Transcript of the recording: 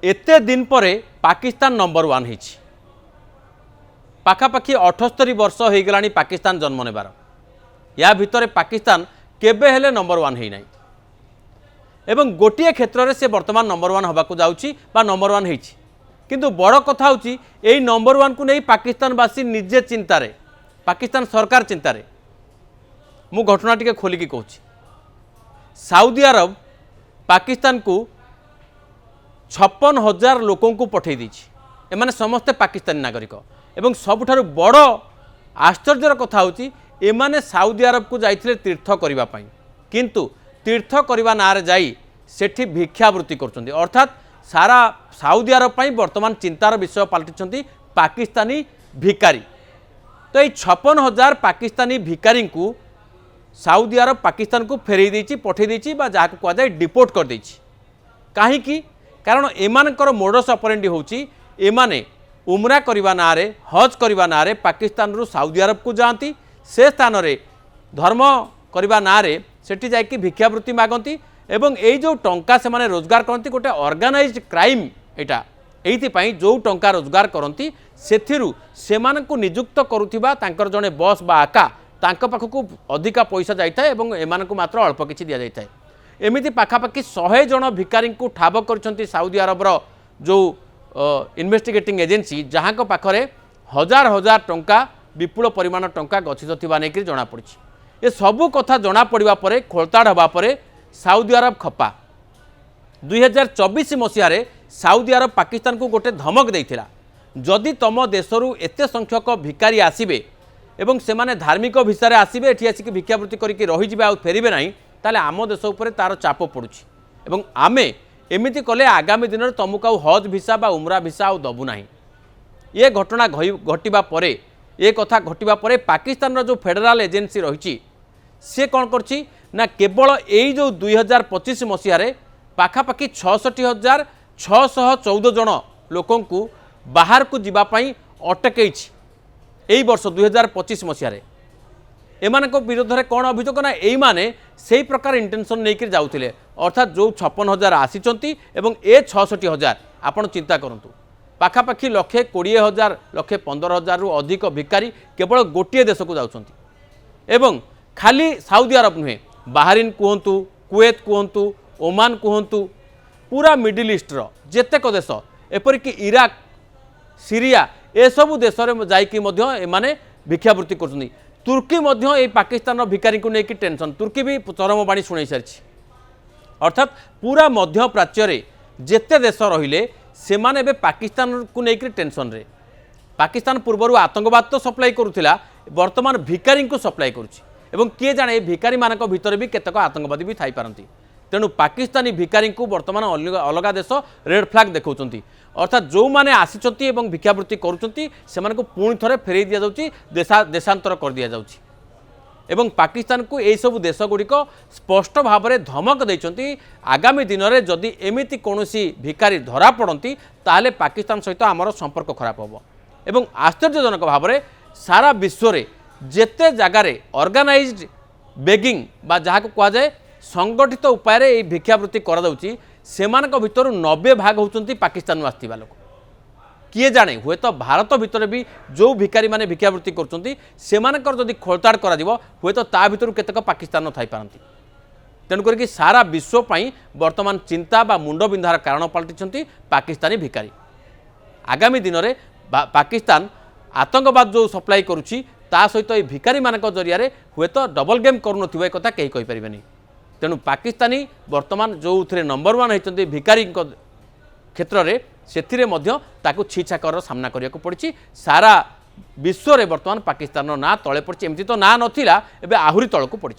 एते दिन पर पाकिस्तान नंबर 1 होती पाखापाखि 78 वर्ष हो गलानी पाकिस्तान जन्म नेबार या भितर पाकिस्तान केबे हेले नंबर 1 होई नाही एवं गोटे क्षेत्र में से वर्तमान नंबर 1 होबाकू जाउची बा नंबर 1 होईची किंतु बड़ कथा होची एई नंबर 1 को नहीं पाकिस्तानवासी निजे चिंतारे पाकिस्तान सरकार चिंतारे मु घटना टिके खोलिकी कहूँ सऊदी अरब पाकिस्तान को 56,000 लोकों को पठे दी एमाने समस्ते पाकिस्तानी नागरिक एवं सबुठारु बड़ आश्चर्यर कथा होची एमाने सऊदी अरब को जाइथिले तीर्थ करिबा पई किंतु तीर्थ करिबा नारे जाई सेठी भिक्षावृत्ति करछन्ती अर्थात सारा सऊदी अरब पई वर्तमान चिंतार विषय पलटिछन्ती पाकिस्तानी भिकारी तो ये 56,000 पाकिस्तानी भिकारी को सऊदी अरब पाकिस्तान को फेरई देछि पठे देछि बा जाहा को जाय डिपोर्ट कर देछि काहेकि कारण एमानकर मोडस ऑपरेंडी होछि एमाने उमरा करिबा नारे हज करिबा नारे पाकिस्तान रु सऊदी अरब को जाती से स्थान रे धर्म करिबा नारे सेठी जायकि भिक्षावृत्ति मागंती एवं एई जो टंका से माने रोजगार करती गोटे ऑर्गेनाइज्ड क्राइम एटा एइथिपाई जो टंका रोजगार करती सेथिरु सेमानकु नियुक्त करुथिबा तांकर जने बॉस बा आका तांक पाखकु अधिका पैसा जाइथाय एवं एमानकु मात्र अल्प किछि दिया जाइथाय एमिति पाखापाखि 100 जन भिकारी को ठाब करछन्ती सऊदी अरबर जो इन्वेस्टिगेटिंग एजेंसी जहाँ पाखरे हजार हजार टंका विपुल परिमाण टंका गच्छित थिबा नेकि जना पड़छि ए सबु कथा जना पड़िबा परे खोलताड़ हबा परे सऊदी अरब खपा 2024 मसीह सऊदी अरब पाकिस्तान को गोटे धमक देइथिला जदि तम देशरू एते संख्यक भिकारी आसिबे एवं सेमाने धार्मिक भिसारे आसिबे एठी आसिक भिक्षावृत्ति करिकि रहि जिबे आ फेरिबे नाही ताले आम देश उपरे तार चाप पड़ुछि एवं आमे एमिति कले आगामी दिन में तुमको हज भिसा बा उमरा भिसा आउ दबु नाही ये घटना घटिबा परे ये कथा घटिबा परे पाकिस्तान जो फेडराल एजेंसी रही सी कौन करछि ना केवल यही जो 2025 मसीह पाखापाखि 66,614 जन लोकों को बाहर को जीवाई अटकई यही वर्ष 2025 मसीह एमान विरोध में कौन अभियोग ना यही माने से प्रकार इंटेंशन नहीं जाऊे अर्थात जो 56,000 आसीचंती एवं ए 66,000 आपण चिंता करंतु पाखापाखि 1,20,000 1,15,000 रु अधिक भिकारी केवल गोटे देश को जाउछंती एवं खाली सऊदी अरब नुहे बाहरीन कहतु कुवेत कहतु ओमान कहतु पूरा मिडिल ईस्टर जेतेक देश एपरिक इराक सीरिया ए सबु देश में जाइकी एमाने भिक्षावृत्ति करछंती तुर्की मध्य ए पाकिस्तान भिकारी को लेकिन टेंशन तुर्की भी चरम बाणी शुणी सारी अर्थात पूरा मध्य प्राच्य जेते देश रहिले सेमाने बे पाकिस्तान को लेकिन टेंशन रे पाकिस्तान पूर्वर आतंकवाद तो सप्लाई करुथिला वर्तमान भिकारी को सप्लाई करुछि एवं किए जाने भिकारी मानक भितर भी केतक आतंकवादी भी थाई पारंती तेणु पाकिस्तानी भिकारी को वर्तमान अलग देश रेड फ्लैग देखौचंती अर्थात जो माने आसीचंती एवं भिक्षावृत्ति करुचंती सेमानकु पुणी थरे फेरई दिया जाउची देशांतर कर दिया जाउची एवं पाकिस्तान को यही सब देश गुड़िक स्पष्ट भाव में धमक देइचंती आगामी दिन में जदि एमिति कौनसी भिकारी धरा पड़ती ताहले पाकिस्तान सहित आमर संपर्क खराब होबो एवं आश्चर्यजनक भाव में सारा विश्व रे जेते जगार ऑर्गेनाइज्ड बेगिंग बा जहाँ को कह जाए संगठित उपाय रे भिक्षावृत्ति करा जाउची सेमानक भितर 90 भाग होचंती पाकिस्तान आसथिबा लोक किए जाने हुए तो भारत भितर भी जो भिकारी माने भिक्षावृत्ति करचंती सेमानकर जदि खोलताड़ करा दिबो हुए तो ता भितर केतक पाकिस्तान थाई पारंती तेणु करके सारा विश्व पई वर्तमान चिंता बा मुंड बिंधार कारण पलटिछंती पाकिस्तानी भिकारी आगामी दिन में पाकिस्तान आतंकवाद जो सप्लाई करुछि ता सहित ये भिकारी मानक जरिया हुए तो डबल गेम करूनथिबा कथा कहीं कहि परिबेनी तेणु पाकिस्तानी वर्तमान जो नंबर 1 होइचंती भिकारी क्षेत्र में से छीछाकर सामना करने को पड़ी सारा विश्व में वर्तमान पाकिस्तान ना तले पड़ी एमती तो ना नथिला एबे आहुरी तलक पड़ी।